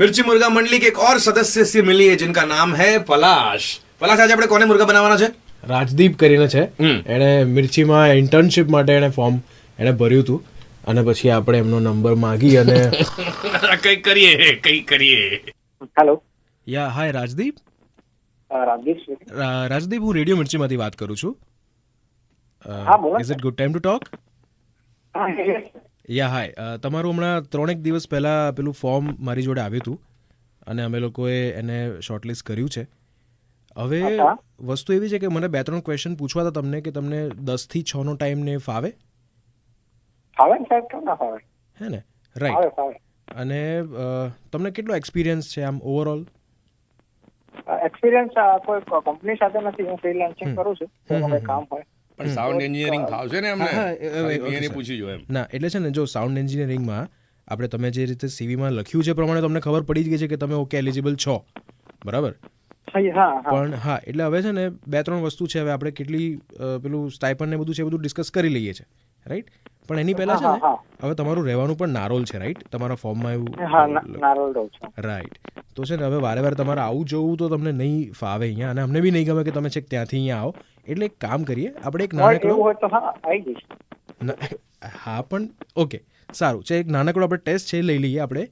मिर्ची मुर्गा मंडली के एक और सदस्य से मिली है जिनका नाम है पलाश. पलाश, આજે આપણે કોને મુર્ગા બનાવવાના છે? રાજદીપ કરીને છે. એણે મિર્ચીમાં ઇન્ટર્નશિપ માટે એણે ફોર્મ એણે ભર્યું હતું અને પછી આપણે એમનો નંબર માંગી અને કંઈક કરીએ. હેલો, યા હાય રાજદીપ. રાજદીપ છે. રાજદીપ, હું રેડિયો મિર્ચીમાંથી વાત કરું છું. હા, બોલો. Is it good time to talk? હા, yes. યા હાય, તમારું હમણાં 3 દિવસ પહેલાં પેલું ફોર્મ મારી જોડે આવ્યું હતું અને અમે લોકોએ એને શોર્ટલિસ્ટ કર્યું છે. હવે અચ્છા. વસ્તુ એવી છે કે મને 2-3 ક્વેશ્ચન પૂછવા હતા તમને કે તમને 10 થી 6 નો ટાઈમ ને ફાવે? ફાવે ને સાહેબ, કેમ ના ફાવે? હે ને? ફાવે, રાઈટ. ફાવે. અને તમને કેટલો એક્સપિરિયન્સ છે આમ ઓવરઓલ? એક્સપિરિયન્સ કોઈ કંપની સાથે નથી, હું ફ્રીલાન્સિંગ કરું છું. તો કોઈ કામ હોય પણ સાઉન્ડ એન્જિનિયરિંગ ફાવશે ને એમને? હા, એને okay, પૂછી જો એમ. ના, એટલે છે ને, જો સાઉન્ડ એન્જિનિયરિંગમાં આપણે તમે જે રીતે સીવીમાં લખ્યું છે એ પ્રમાણે તમને ખબર પડી જ ગઈ છે કે તમે ઓકે એલિજિબલ છો, બરાબર? હા, હા. પણ હા, એટલે હવે છે ને 2-3 વસ્તુ છે. હવે આપણે કેટલી પેલું સ્ટાઇપન્ડ ને બધું છે એ બધું ડિસ્કસ કરી લઈએ છીએ, રાઈટ? પણ એની પહેલા છે ને, હા. હવે તમારું રહેવાનું પણ નારોલ છે, રાઈટ? તમારા ફોર્મમાં હા, એવું નારોલ રહું છું. રાઈટ. તો છે ને, હવે વારે વારે તમારે આવું જવું તો તમને નહીં ફાવે અહીંયા, અને અમને બી નહીં ગમે કે તમે છેક ત્યાંથી અહીંયા આવો. એટલે એક કામ કરીએ, આપણે એક હોય નાનકડો એવું હોય તો હા, આવી જઈશ. હા પણ ઓકે, સારું છે. એક નાનકડો આપણે ટેસ્ટ છે એ લઈ લઈએ આપણે.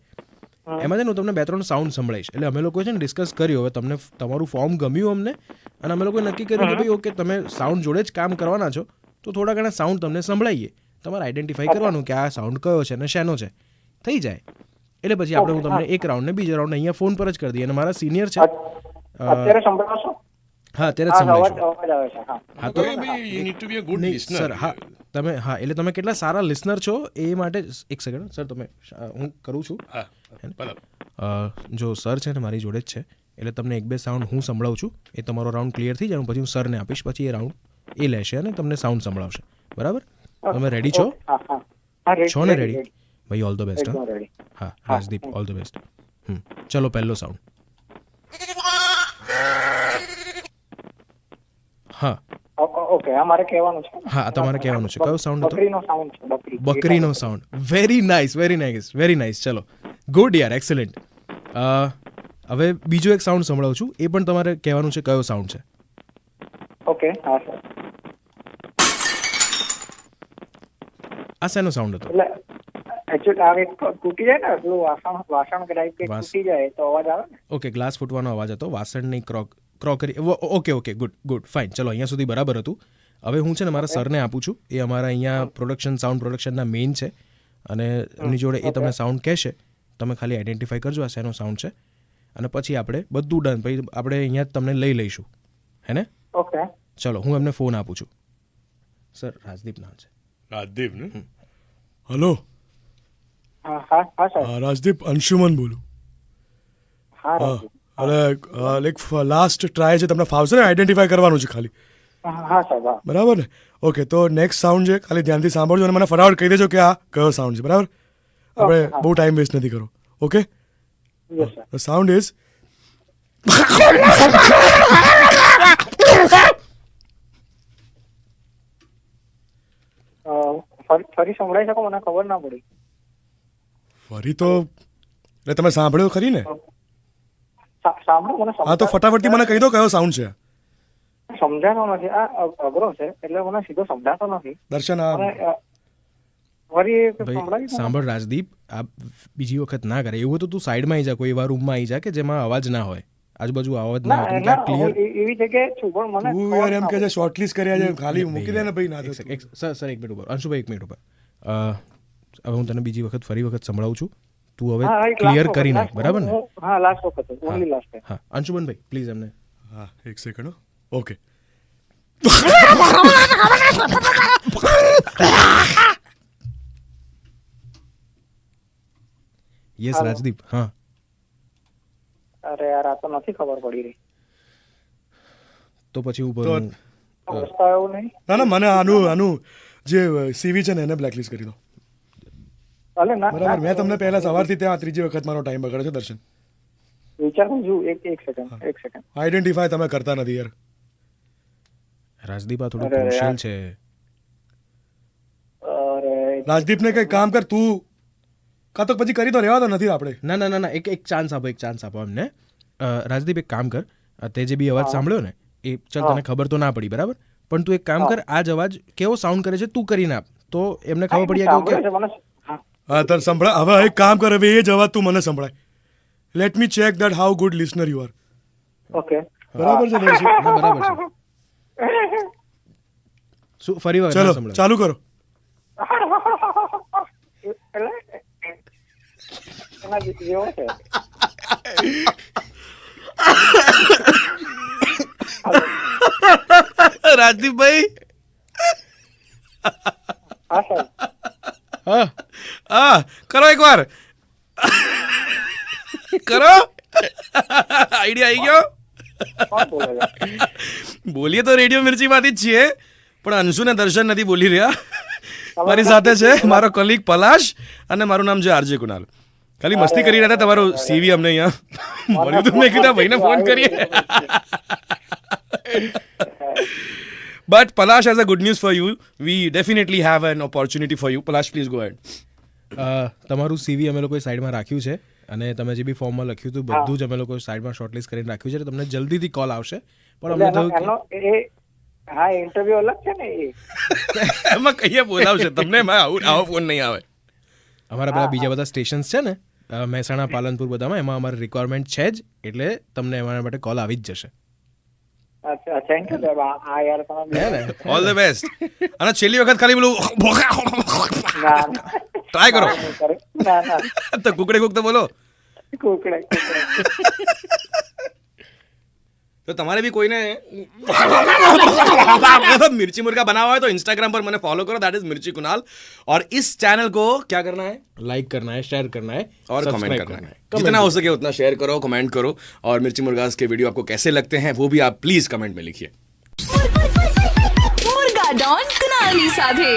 એમાં છે ને હું તમને 2-3 સાઉન્ડ સંભળાઈશ. એટલે અમે લોકોએ છે ને ડિસ્કસ કર્યું, હવે તમને તમારું ફોર્મ ગમ્યું અમને, અને અમે લોકોએ નક્કી કર્યું કે ભાઈ ઓકે, તમે સાઉન્ડ જોડે જ કામ કરવાના છો તો થોડા ઘણા સાઉન્ડ તમને સંભળાઈએ. તમારે આઈડેન્ટિફાઈ કરવાનું કે આ સાઉન્ડ કયો છે અને શેનો છે. થઈ જાય એટલે પછી આપણે હું તમને એક રાઉન્ડ ને બીજો રાઉન્ડ અહીંયા ફોન પર જ કરી દઈએ. અને મારા સિનિયર છે. અત્યારે સંભળાવશો? હા, અત્યારે જ હા, સંભળાઈશું. અવાજ આવે છે. હા. હા, તો you need to be a good નહીં લિસનર. સર, હા તમે, હા એટલે તમે કેટલા સારા લિસનર છો એ માટે એક સેકન્ડ સર, તમે હું કરું છું. જો સર છે ને મારી જોડે જ છે, એટલે તમને 1-2 સાઉન્ડ હું સંભળાવું છું. એ તમારો રાઉન્ડ ક્લિયર થઈ જાય પછી હું સરને આપીશ, પછી એ રાઉન્ડ એ લેશે અને તમને સાઉન્ડ સંભળાવશે, બરાબર? તમે રેડી છો? હા, હા. હા, ready, છો ને ready, રેડી? ready. ભાઈ ઓલ ધ બેસ્ટ. એકદમ ready. હા રાજદીપ, ઓલ ધ બેસ્ટ. ચલો, પહેલો સાઉન્ડ. હા ઓકે, આ મારે કહેવાનું છે. હા, તમારે કહેવાનું છે. કયો સાઉન્ડ હતો? બકરીનો સાઉન્ડ છે. બકરીનો sound. Very nice, very nice, very nice. ચલો, ગુડ યાર, એક્સેલન્ટ. હવે બીજો એક સાઉન્ડ સંભળાવું છું, એ પણ તમારે કહેવાનું છે કયો સાઉન્ડ છે. ઓકે, હા સર. આ શેનો સાઉન્ડ હતો? એટલે એકચ્યુઅલી આ એક તૂટી જાય ને, પેલું વાસણ કદાચ કે તૂટી જાય તો અવાજ આવે ને. ઓકે, ગ્લાસ ફૂટવાનો અવાજ હતો, વાસણની ક્રોકરી. Okay, good, fine. ચલો, અહીંયા સુધી બરાબર હતું. હવે હું છે ને મારા સરને આપું છું. એ અમારા અહીંયા સાઉન્ડ પ્રોડક્શનના મેઇન છે, અને એમની જોડે એ તમને સાઉન્ડ કહેશે. તમે ખાલી આઈડેન્ટિફાઈ કરજો આ શેનો સાઉન્ડ છે, અને પછી આપણે બધું ડન. પછી આપણે અહીંયા જ તમને લઈ લઈશું, હે ને? ઓકે. ચલો, હું એમને ફોન આપું છું. સર, રાજદીપ નામ છે. રાજદીપ ને? હલો, હા સર. રાજદીપ, અંશુમન બોલું. હા, રાજદીપ. અરે લાઈક લાસ્ટ ટ્રાય છે, તમને ફાવશે ને? આઈડેન્ટિફાઈ કરવાનું છે ખાલી, હા સાહેબ. હા. બરાબર ને? ઓકે, તો નેક્સ્ટ સાઉન્ડ છે, ખાલી ધ્યાનથી સાંભળજો અને મને ફટાફટ કહી દેજો કે આ કયો સાઉન્ડ છે, બરાબર? આપણે બહુ ટાઈમ વેસ્ટ નથી કરો. Okay, yes sir. The sound is ફરી સંભળાઈ શકો? મને ખબર ના પડી. ફરી તો એટલે તમે સાંભળ્યો ખરી ને? સાંભળો, મને હા, તો ફટાફટથી મને કહી દો કયો સાઉન્ડ છે. સમજાતો નથી. આ અઘરો છે એટલે મને સીધો સમજાતો નથી. દર્શન, મને ફરી એક ભાઈ સંભળાવી દો. સાંભળ રાજદીપ, આ બીજી વખત ના કરે. એવું તો તું સાઈડમાં આવી જા, કોઈ એવા રૂમમાં આવી જા કે જેમાં અવાજ ના હોય, આજુબાજુ અવાજ ના હોય. કેમ કે આ ક્લિયર. એવી જગ્યાએ છું પણ મને તું યાર એમ કે છે શોર્ટલિસ્ટ કર્યા છે, ખાલી મૂકી દે ને ભાઈ. ના સર 1 મિનિટ ઉપર, અંશુભાઈ 1 મિનિટ ઉપર. હવે હું તને બીજી વખત ફરી વખત સંભળાવું છું. તું હવે ક્લિયર કરી નાખ, બરાબર ને? હા, લાસ્ટ વખત, ઓનલી લાસ્ટ ટાઈમ. હા, અંશુમનભાઈ પ્લીઝ એમને. હા, એક સેકન્ડ. Okay, yes Rajdeep. હા, અરે યાર, આ તો નથી ખબર પડી રહી. તો પછી ઉપર તો- હું રસ્તા એવું નહીં. ના, મને આનું જે સીવી છે ને એને બ્લેકલિસ્ટ કરી દો, અલે ના, બરાબર? મેં તમને પહેલા સવારથી ત્યાં ત્રીજી વખત મારો ટાઈમ બગાડ્યો છે. દર્શન, વિચાર કરજો. એક સેકન્ડ. આઈડેન્ટિફાય તમે કરતા નથી યાર. રાજદીપ, આ થોડું અરે યાર. ક્રુશિયલ છે. અરે રાજદીપને કઈ કામ કર, તું કાં તો પછી કરી તો રહેવા તો નથી આપણે. ના ના ના ના એક ચાન્સ આપો એમને. રાજદીપ એક કામ કર, તે જે બી અવાજ સાંભળ્યો ને એ ચાલ તને ખબર તો ના પડી બરાબર, પણ તું એક કામ કર, આ જ અવાજ કેવો સાઉન્ડ કરે છે તું કરીને આપ, તો એમને ખબર પડી જાય કે હા તને સંભળાય. હવે એક કામ કર, હવે એ જ અવાજ તું મને સંભળાય. Let me check that how good listener you are. Okay બરાબર છે દર્શી? હા, બરાબર છે. શું ફરી વાર ચલો સંભળાય? ચાલુ કરો. એટલે એના જેવો છે. રાજદીપભાઈ હા સાહેબ. હા હા કરો એકવાર કરો આઈડિયા આવી ગયો. કોણ બોલે છે? બોલીએ તો રેડિયો મિર્ચીમાંથી જ છીએ, પણ અંશુ ને દર્શન નથી બોલી રહ્યા. મારી સાથે છે મારો કલીગ પલાશ અને મારું નામ છે આરજે કુનાલ. ખાલી મસ્તી કરી રહ્યા હતા, તમારું સીવી અમને અહીંયા મળ્યું તો મેં કીધું ભાઈને ફોન કરીએ. But Palash has a good news for you. We definitely have an opportunity for you. Palash, please go ahead. તમારું સીવી અમે લોકોએ સાઈડમાં રાખ્યું છે, અને તમે જે બી ફોર્મમાં લખ્યું હતું બધું જ અમે લોકો સાઈડમાં શોર્ટલિસ્ટ કરીને રાખ્યું છે. તમને જલ્દીથી કોલ આવશે, પણ અમને થયું કે હા ઇન્ટરવ્યુ અલગ છે ને એ. એમાં કહીએ બોલાવશે તમને, એમાં આવો ફોન નહીં આવે. અમારા પેલા બીજા બધા સ્ટેશન્સ છે ને, મહેસાણા, પાલનપુર, બધામાં એમાં અમારી રિક્વાયરમેન્ટ છે જ, એટલે તમને અમારા માટે કોલ આવી જ જશે. અચ્છા થેન્ક યુ સાહેબ. હા યાર તમે ઓલ ધ બેસ્ટ. અને છેલ્લી વખત ખાલી પેલું ના ટ્રાય કરો. ના ના તો કુકડે કુક તો બોલો. કુકડે तो तुम्हारे भी कोई ने मिर्ची मुर्गा बना हुआ है तो इंस्टाग्राम पर मैंने फॉलो करो, दैट इज मिर्ची कुणाल. और इस चैनल को क्या करना है? लाइक करना है, शेयर करना है और कमेंट सब्सक्राइब करना है. जितना हो सके उतना शेयर करो, कमेंट करो. और मिर्ची मुर्गास के वीडियो आपको कैसे लगते हैं वो भी आप प्लीज कमेंट में लिखिए. मुर्गा डॉन कुनाली साधे.